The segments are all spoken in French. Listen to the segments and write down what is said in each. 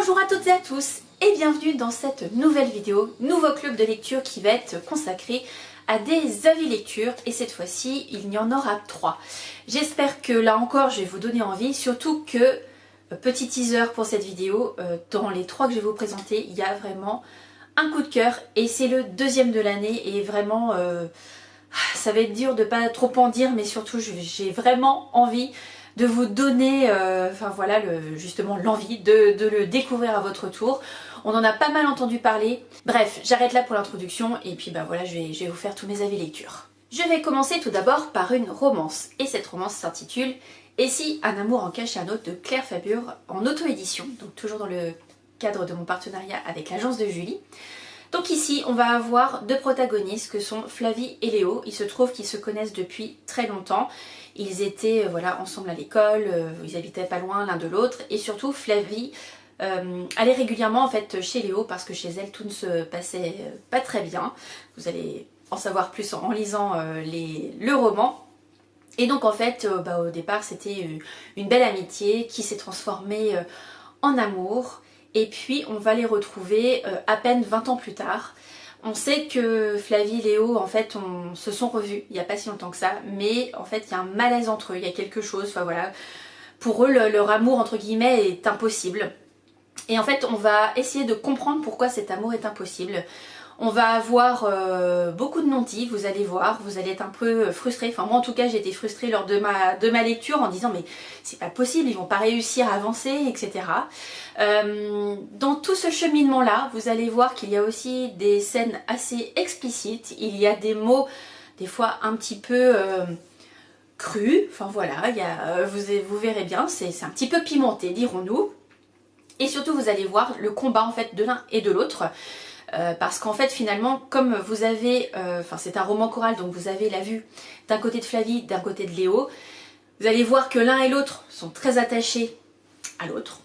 Bonjour à toutes et à tous et bienvenue dans cette nouvelle vidéo, nouveau club de lecture qui va être consacré à des avis lecture et cette fois-ci il y en aura 3. J'espère que là encore je vais vous donner envie, surtout que, petit teaser pour cette vidéo, dans les 3 que je vais vous présenter, il y a vraiment un coup de cœur et c'est le deuxième de l'année et vraiment ça va être dur de pas trop en dire, mais surtout j'ai vraiment envie de vous donner enfin voilà, justement l'envie de le découvrir à votre tour. On en a pas mal entendu parler. Bref, j'arrête là pour l'introduction et puis bah voilà, je vais vous faire tous mes avis lecture. Je vais commencer tout d'abord par une romance et cette romance s'intitule Et si un amour en cache un autre de Claire Fabre en auto-édition, donc toujours dans le cadre de mon partenariat avec l'agence de Julie. Donc ici, on va avoir 2 protagonistes que sont Flavie et Léo. Il se trouve qu'ils se connaissent depuis très longtemps. Ils étaient voilà, ensemble à l'école, ils habitaient pas loin l'un de l'autre. Et surtout, Flavie allait régulièrement en fait chez Léo parce que chez elle, tout ne se passait pas très bien. Vous allez en savoir plus en lisant le roman. Et donc en fait, au départ, c'était une belle amitié qui s'est transformée en amour. Et puis on va les retrouver à peine 20 ans plus tard. On sait que Flavie et Léo en fait se sont revus il n'y a pas si longtemps que ça, mais en fait il y a un malaise entre eux, il y a quelque chose, enfin voilà. Pour eux leur amour entre guillemets est impossible. Et en fait on va essayer de comprendre pourquoi cet amour est impossible. On va avoir beaucoup de non-dits, vous allez voir, vous allez être un peu frustrés. Enfin moi en tout cas j'ai été frustrée lors de ma lecture en disant mais c'est pas possible, ils vont pas réussir à avancer, etc. Dans tout ce cheminement là, vous allez voir qu'il y a aussi des scènes assez explicites. Il y a des mots des fois un petit peu crus, enfin voilà, vous verrez bien, c'est un petit peu pimenté dirons-nous. Et surtout vous allez voir le combat en fait de l'un et de l'autre. Parce qu'en fait finalement comme vous avez, c'est un roman choral donc vous avez la vue d'un côté de Flavie, d'un côté de Léo, vous allez voir que l'un et l'autre sont très attachés à l'autre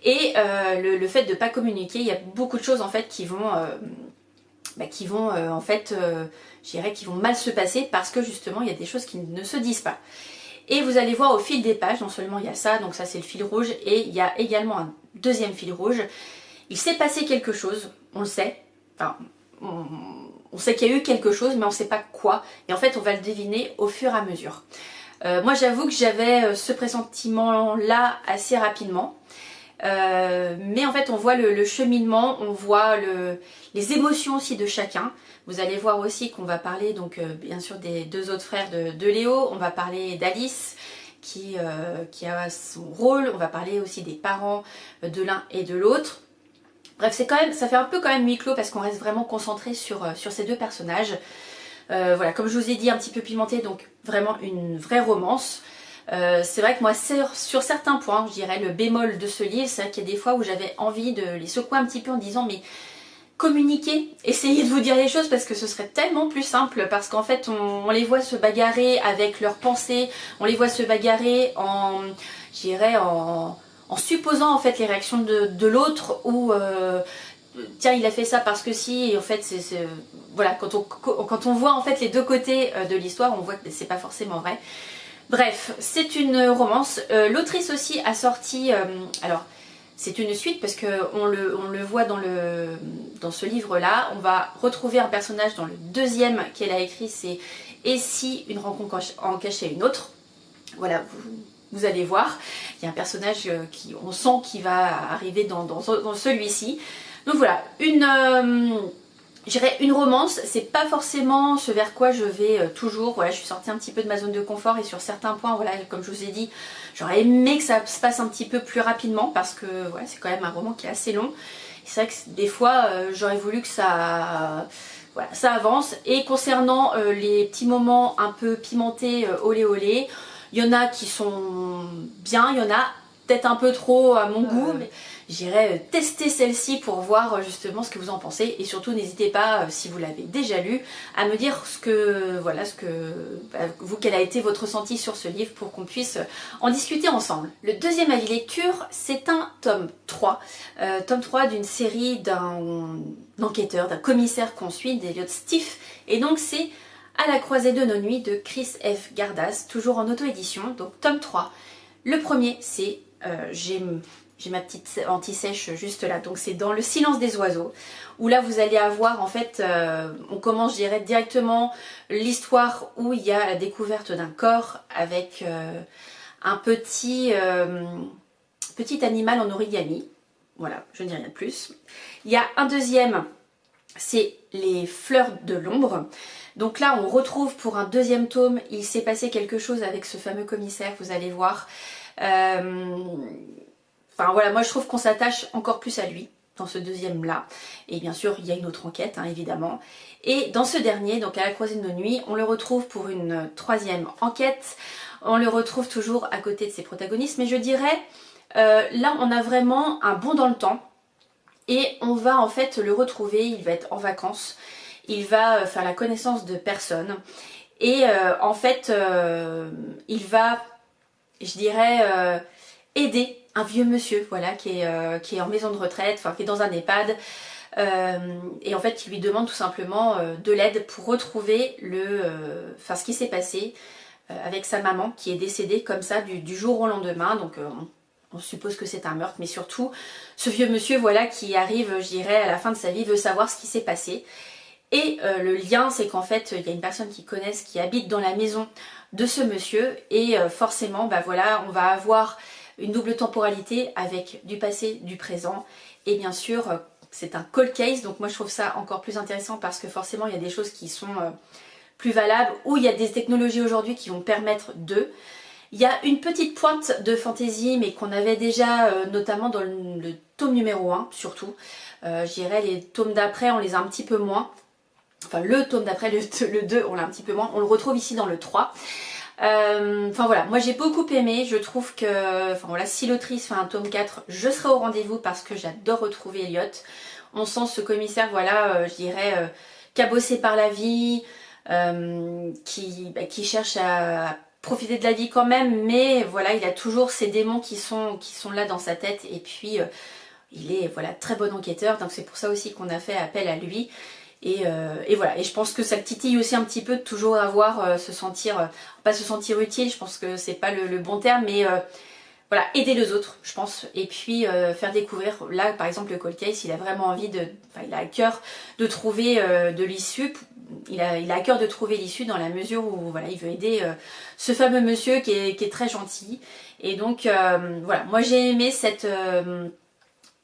et le fait de ne pas communiquer, il y a beaucoup de choses en fait qui vont je dirais qui vont mal se passer parce que justement il y a des choses qui ne se disent pas. Et vous allez voir au fil des pages, non seulement il y a ça, donc ça c'est le fil rouge, et il y a également un deuxième fil rouge. Il s'est passé quelque chose, on le sait, enfin, on sait qu'il y a eu quelque chose, mais on ne sait pas quoi. Et en fait, on va le deviner au fur et à mesure. Moi, j'avoue que j'avais ce pressentiment-là assez rapidement. Mais en fait, on voit le cheminement, on voit les émotions aussi de chacun. Vous allez voir aussi qu'on va parler, donc bien sûr, des 2 autres frères de Léo. On va parler d'Alice, qui a son rôle. On va parler aussi des parents de l'un et de l'autre. Bref, ça fait un peu quand même huis clos parce qu'on reste vraiment concentré sur ces 2 personnages. Voilà, comme je vous ai dit, un petit peu pimenté, donc vraiment une vraie romance. C'est vrai que moi, sur certains points, je dirais le bémol de ce livre, c'est vrai qu'il y a des fois où j'avais envie de les secouer un petit peu en disant mais communiquez, essayez de vous dire les choses parce que ce serait tellement plus simple parce qu'en fait on les voit se bagarrer avec leurs pensées, on les voit se bagarrer en supposant en fait les réactions de l'autre ou tiens il a fait ça parce que si, et en fait voilà, quand on voit en fait les 2 côtés de l'histoire, on voit que c'est pas forcément vrai. Bref, c'est une romance. L'autrice aussi a sorti, alors c'est une suite parce qu'on le voit dans ce livre là, on va retrouver un personnage dans le 2e qu'elle a écrit, c'est Et si une rencontre en cachait une autre. Voilà, vous allez voir, il y a un personnage on sent qui va arriver dans celui-ci. Donc voilà, une romance, c'est pas forcément ce vers quoi je vais toujours. Voilà, je suis sortie un petit peu de ma zone de confort et sur certains points, voilà, comme je vous ai dit, j'aurais aimé que ça se passe un petit peu plus rapidement parce que voilà, c'est quand même un roman qui est assez long. C'est vrai que des fois, j'aurais voulu que ça avance. Et concernant les petits moments un peu pimentés, olé olé, il y en a qui sont bien, il y en a peut-être un peu trop à mon goût, mais j'irai tester celle-ci pour voir justement ce que vous en pensez. Et surtout n'hésitez pas, si vous l'avez déjà lu, à me dire quel a été votre ressenti sur ce livre pour qu'on puisse en discuter ensemble. Le deuxième avis lecture, c'est un tome 3. Tome 3 d'une série d'un enquêteur, d'un commissaire qu'on suit, d'Elliot Stiff. Et donc c'est À la croisée de nos nuits de Chris F. Gardas, toujours en auto-édition, donc tome 3. Le premier, c'est, j'ai j'ai ma petite anti-sèche juste là, donc c'est dans Le Silence des oiseaux, où là vous allez avoir en fait, on commence je dirais directement l'histoire où il y a la découverte d'un corps avec un petit animal en origami, voilà, je ne dis rien de plus. Il y a un deuxième, c'est les fleurs de l'ombre. Donc là on retrouve pour un deuxième tome, il s'est passé quelque chose avec ce fameux commissaire, vous allez voir. Enfin voilà, moi je trouve qu'on s'attache encore plus à lui dans ce deuxième là. Et bien sûr il y a une autre enquête hein, évidemment. Et dans ce dernier, donc à la croisée de nos nuits, on le retrouve pour une troisième enquête. On le retrouve toujours à côté de ses protagonistes, mais je dirais là on a vraiment un bond dans le temps. Et on va en fait le retrouver, il va être en vacances, il va faire la connaissance de personnes. Et en fait il va, je dirais, aider un vieux monsieur voilà, qui est en maison de retraite, enfin qui est dans un EHPAD. Et en fait il lui demande tout simplement de l'aide pour retrouver ce qui s'est passé avec sa maman qui est décédée comme ça du jour au lendemain. Donc on suppose que c'est un meurtre, mais surtout ce vieux monsieur voilà, qui arrive, je dirais, à la fin de sa vie, veut savoir ce qui s'est passé. Et le lien, c'est qu'en fait, il y a une personne qu'ils connaissent qui habite dans la maison de ce monsieur. Et forcément, bah voilà, on va avoir une double temporalité avec du passé, du présent. Et bien sûr, c'est un cold case. Donc moi, je trouve ça encore plus intéressant parce que forcément, il y a des choses qui sont plus valables. Ou il y a des technologies aujourd'hui qui vont permettre de... Il y a une petite pointe de fantaisie, mais qu'on avait déjà, notamment dans le tome numéro 1, surtout. Je dirais les tomes d'après, on les a un petit peu moins. Enfin, le tome d'après, le 2, on l'a un petit peu moins. On le retrouve ici dans le 3. Enfin voilà, moi j'ai beaucoup aimé. Je trouve que, enfin voilà, si l'autrice fait un tome 4, je serai au rendez-vous parce que j'adore retrouver Elliot. On sent ce commissaire, voilà, je dirais, cabossé par la vie, qui cherche à profiter de la vie quand même, mais voilà, il a toujours ces démons qui sont là dans sa tête, et puis il est voilà très bon enquêteur, donc c'est pour ça aussi qu'on a fait appel à lui. Et voilà, et je pense que ça le titille aussi un petit peu de toujours avoir pas se sentir utile, je pense que c'est pas le bon terme, mais voilà, aider les autres, je pense, et puis faire découvrir, là par exemple le cold case, il a vraiment envie il a à cœur de trouver de l'issue, il a à cœur de trouver l'issue dans la mesure où voilà, il veut aider ce fameux monsieur qui est très gentil. Et donc voilà, moi j'ai aimé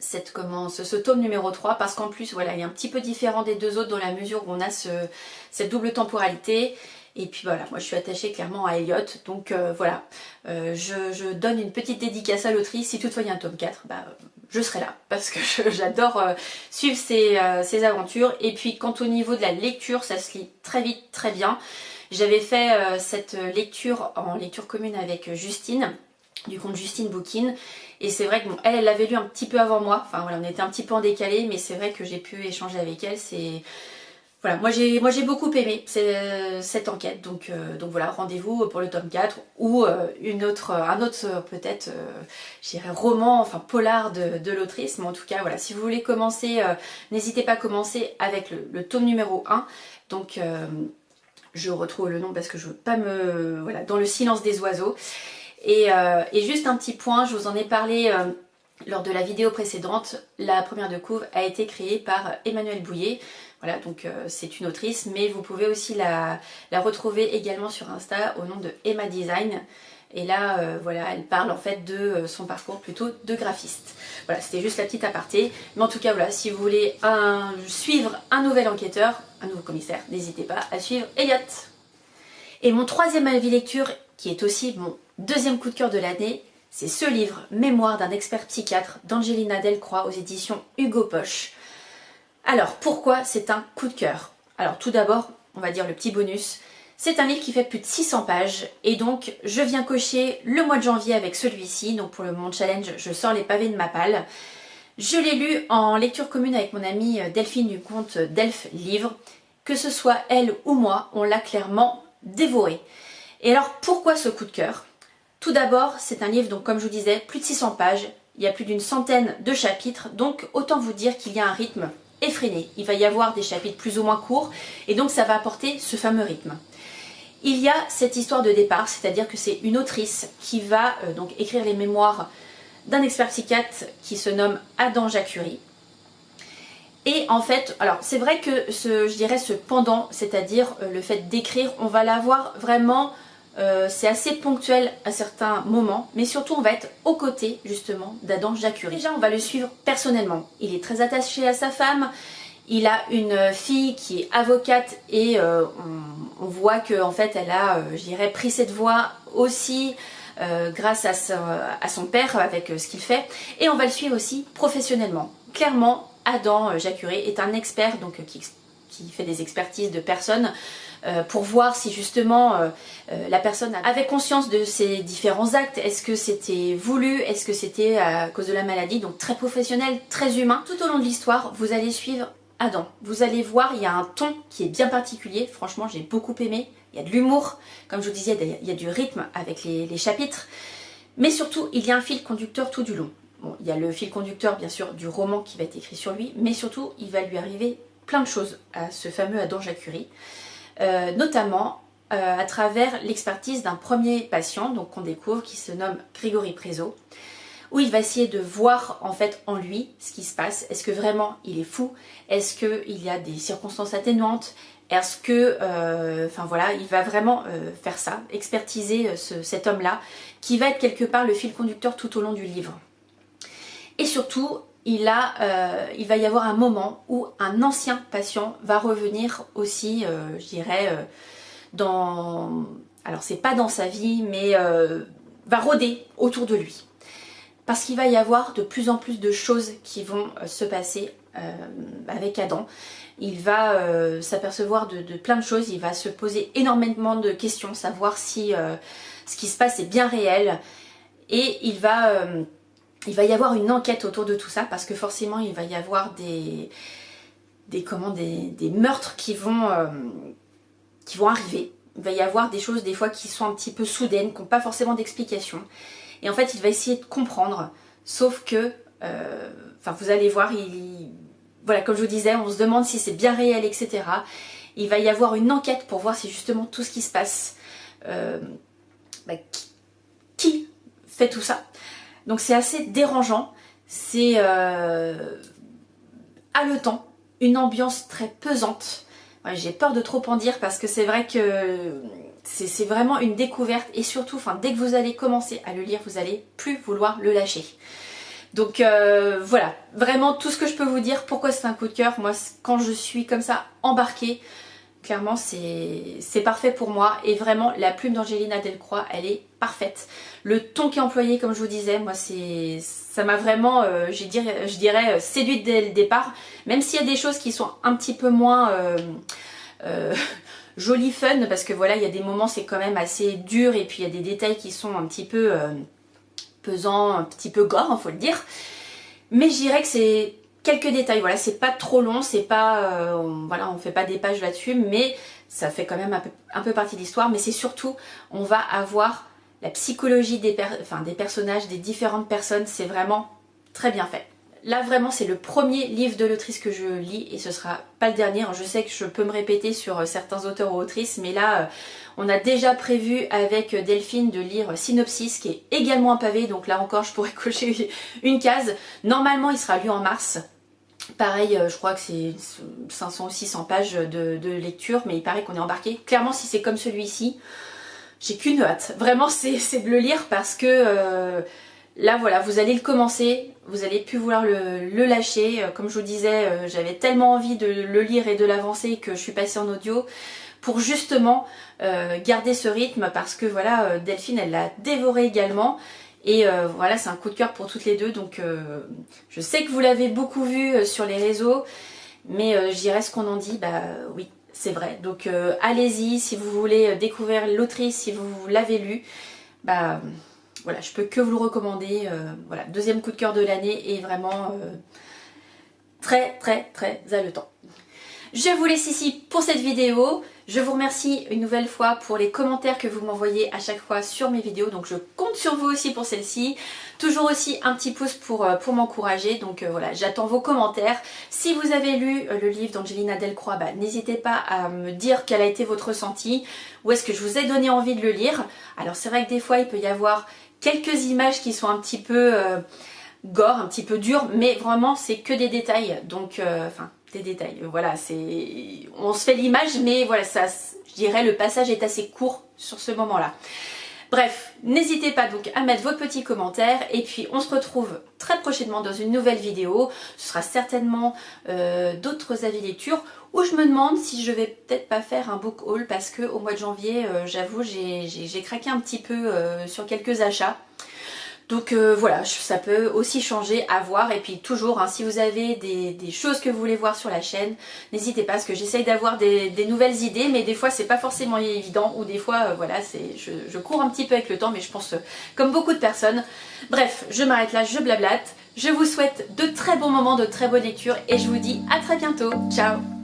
ce tome numéro 3 parce qu'en plus voilà, il est un petit peu différent des deux autres dans la mesure où on a cette double temporalité. Et puis voilà, moi je suis attachée clairement à Elliot, donc voilà, je donne une petite dédicace à l'autrice. Si toutefois il y a un tome 4, bah, je serai là, parce que j'adore suivre ses aventures. Et puis quant au niveau de la lecture, ça se lit très vite, très bien. J'avais fait cette lecture en lecture commune avec Justine, du compte Justine Bookin. Et c'est vrai que bon, elle l'avait lu un petit peu avant moi, enfin voilà, on était un petit peu en décalé, mais c'est vrai que j'ai pu échanger avec elle, c'est... Voilà, moi j'ai beaucoup aimé cette enquête, donc voilà, rendez-vous pour le tome 4 ou un autre peut-être, je dirais roman, enfin polar de l'autrice, mais en tout cas voilà, si vous voulez commencer, n'hésitez pas à commencer avec le tome numéro 1, donc je retrouve le nom parce que je veux pas me... Voilà, dans Le Silence des oiseaux, et juste un petit point, je vous en ai parlé... lors de la vidéo précédente, la première de couve a été créée par Emmanuelle Bouillet. Voilà, donc c'est une autrice, mais vous pouvez aussi la retrouver également sur Insta au nom de Emma Design. Et là, voilà, elle parle en fait de son parcours plutôt de graphiste. Voilà, c'était juste la petite aparté. Mais en tout cas, voilà, si vous voulez suivre un nouvel enquêteur, un nouveau commissaire, n'hésitez pas à suivre Elliot. Et mon troisième avis lecture, qui est aussi mon deuxième coup de cœur de l'année, c'est ce livre, Mémoire d'un expert psychiatre, d'Angelina Delcroix aux éditions Hugo Poche. Alors, pourquoi c'est un coup de cœur? Alors, tout d'abord, on va dire le petit bonus. C'est un livre qui fait plus de 600 pages et donc je viens cocher le mois de janvier avec celui-ci. Donc pour le Monde Challenge, je sors les pavés de ma palle. Je l'ai lu en lecture commune avec mon amie Delphine du compte Delph Livre. Que ce soit elle ou moi, on l'a clairement dévoré. Et alors, pourquoi ce coup de cœur? Tout d'abord, c'est un livre, donc comme je vous disais, plus de 600 pages, il y a plus d'une centaine de chapitres, donc autant vous dire qu'il y a un rythme effréné. Il va y avoir des chapitres plus ou moins courts, et donc ça va apporter ce fameux rythme. Il y a cette histoire de départ, c'est-à-dire que c'est une autrice qui va donc écrire les mémoires d'un expert psychiatre qui se nomme Adam Jacuri. Et en fait, alors c'est vrai que je dirais ce pendant, c'est-à-dire le fait d'écrire, on va l'avoir vraiment, c'est assez ponctuel à certains moments, mais surtout on va être aux côtés justement d'Adam Jacuri. Déjà on va le suivre personnellement, il est très attaché à sa femme, il a une fille qui est avocate et on voit qu'en fait elle a, je dirais, pris cette voie aussi grâce à son père avec ce qu'il fait, et on va le suivre aussi professionnellement. Clairement, Adam Jacuri est un expert donc, qui fait des expertises de personnes pour voir si justement la personne avait conscience de ses différents actes, est-ce que c'était voulu, est-ce que c'était à cause de la maladie, donc très professionnel, très humain. Tout au long de l'histoire, vous allez suivre Adam. Vous allez voir, il y a un ton qui est bien particulier, franchement j'ai beaucoup aimé, il y a de l'humour, comme je vous disais, il y a du rythme avec les chapitres, mais surtout il y a un fil conducteur tout du long. Bon, il y a le fil conducteur bien sûr du roman qui va être écrit sur lui, mais surtout il va lui arriver plein de choses à ce fameux Adam Jacuri, notamment à travers l'expertise d'un premier patient donc qu'on découvre qui se nomme Grégory Prézo, où il va essayer de voir en fait en lui ce qui se passe. Est-ce que vraiment il est fou? Est-ce qu'il y a des circonstances atténuantes? Est-ce que, enfin voilà, il va vraiment faire ça, expertiser cet homme-là, qui va être quelque part le fil conducteur tout au long du livre. Et surtout, il va y avoir un moment où un ancien patient va revenir aussi, je dirais, dans... Alors c'est pas dans sa vie, mais va rôder autour de lui. Parce qu'il va y avoir de plus en plus de choses qui vont se passer avec Adam. Il va s'apercevoir de plein de choses, il va se poser énormément de questions, savoir si ce qui se passe est bien réel. Et il va y avoir une enquête autour de tout ça, parce que forcément il va y avoir des meurtres qui vont arriver. Il va y avoir des choses des fois qui sont un petit peu soudaines, qui n'ont pas forcément d'explication. Et en fait il va essayer de comprendre, sauf que, enfin vous allez voir, voilà, comme je vous disais, on se demande si c'est bien réel, etc. Il va y avoir une enquête pour voir si justement tout ce qui se passe, qui fait tout ça. Donc c'est assez dérangeant, c'est haletant, une ambiance très pesante. Ouais, j'ai peur de trop en dire parce que c'est vrai que c'est vraiment une découverte, et surtout, enfin, dès que vous allez commencer à le lire, vous allez plus vouloir le lâcher. Donc voilà, vraiment tout ce que je peux vous dire, pourquoi c'est un coup de cœur. Moi quand je suis comme ça embarquée, clairement c'est parfait pour moi, et vraiment la plume d'Angelina Delcroix elle est parfaite. Le ton qui est employé, comme je vous disais, moi ça m'a vraiment, je dirais séduite dès le départ, même s'il y a des choses qui sont un petit peu moins jolies, fun, parce que voilà, il y a des moments c'est quand même assez dur, et puis il y a des détails qui sont un petit peu pesant, un petit peu gore, faut le dire. Mais je dirais que c'est quelques détails, voilà, c'est pas trop long, c'est pas, voilà, on fait pas des pages là-dessus, mais ça fait quand même un peu partie de l'histoire. Mais c'est surtout, on va avoir la psychologie des personnages, des différentes personnes, c'est vraiment très bien fait. Là vraiment c'est le premier livre de l'autrice que je lis, et ce sera pas le dernier. Je sais que je peux me répéter sur certains auteurs ou autrices, mais là on a déjà prévu avec Delphine de lire Synopsis, qui est également un pavé, donc là encore je pourrais cocher une case. Normalement il sera lu en mars. Pareil, je crois que c'est 500 ou 600 pages de lecture, mais il paraît qu'on est embarqué. Clairement si c'est comme celui-ci, j'ai qu'une hâte. Vraiment c'est de le lire, parce que là voilà, vous allez le commencer, vous allez plus vouloir le lâcher. Comme je vous disais, j'avais tellement envie de le lire et de l'avancer que je suis passée en audio pour justement garder ce rythme, parce que voilà, Delphine elle l'a dévoré également, et voilà, c'est un coup de cœur pour toutes les deux. Donc je sais que vous l'avez beaucoup vu sur les réseaux, mais je dirais ce qu'on en dit, bah oui, c'est vrai. Donc allez-y, si vous voulez découvrir l'autrice, si vous l'avez lu, bah voilà, je peux que vous le recommander. Voilà, deuxième coup de cœur de l'année, et vraiment très haletant. Je vous laisse ici pour cette vidéo. Je vous remercie une nouvelle fois pour les commentaires que vous m'envoyez à chaque fois sur mes vidéos. Donc je compte sur vous aussi pour celle-ci. Toujours aussi un petit pouce pour m'encourager. Donc voilà, j'attends vos commentaires. Si vous avez lu le livre d'Angelina Delcroix, bah, n'hésitez pas à me dire quel a été votre ressenti. Ou est-ce que je vous ai donné envie de le lire. Alors c'est vrai que des fois il peut y avoir quelques images qui sont un petit peu gore, un petit peu dures, mais vraiment c'est que des détails, donc enfin des détails, voilà, on se fait l'image, mais voilà, ça, je dirais le passage est assez court sur ce moment-là. Bref, n'hésitez pas donc à mettre vos petits commentaires et puis on se retrouve très prochainement dans une nouvelle vidéo. Ce sera certainement d'autres avis lecture où je me demande si je vais peut-être pas faire un book haul parce que au mois de janvier, j'avoue, j'ai craqué un petit peu sur quelques achats. Donc voilà, ça peut aussi changer, à voir. Et puis toujours, hein, si vous avez des choses que vous voulez voir sur la chaîne, n'hésitez pas, parce que j'essaye d'avoir des nouvelles idées, mais des fois c'est pas forcément évident, ou des fois voilà, je cours un petit peu avec le temps, mais je pense comme beaucoup de personnes. Bref, je m'arrête là, je blablate. Je vous souhaite de très bons moments, de très bonnes lectures, et je vous dis à très bientôt. Ciao!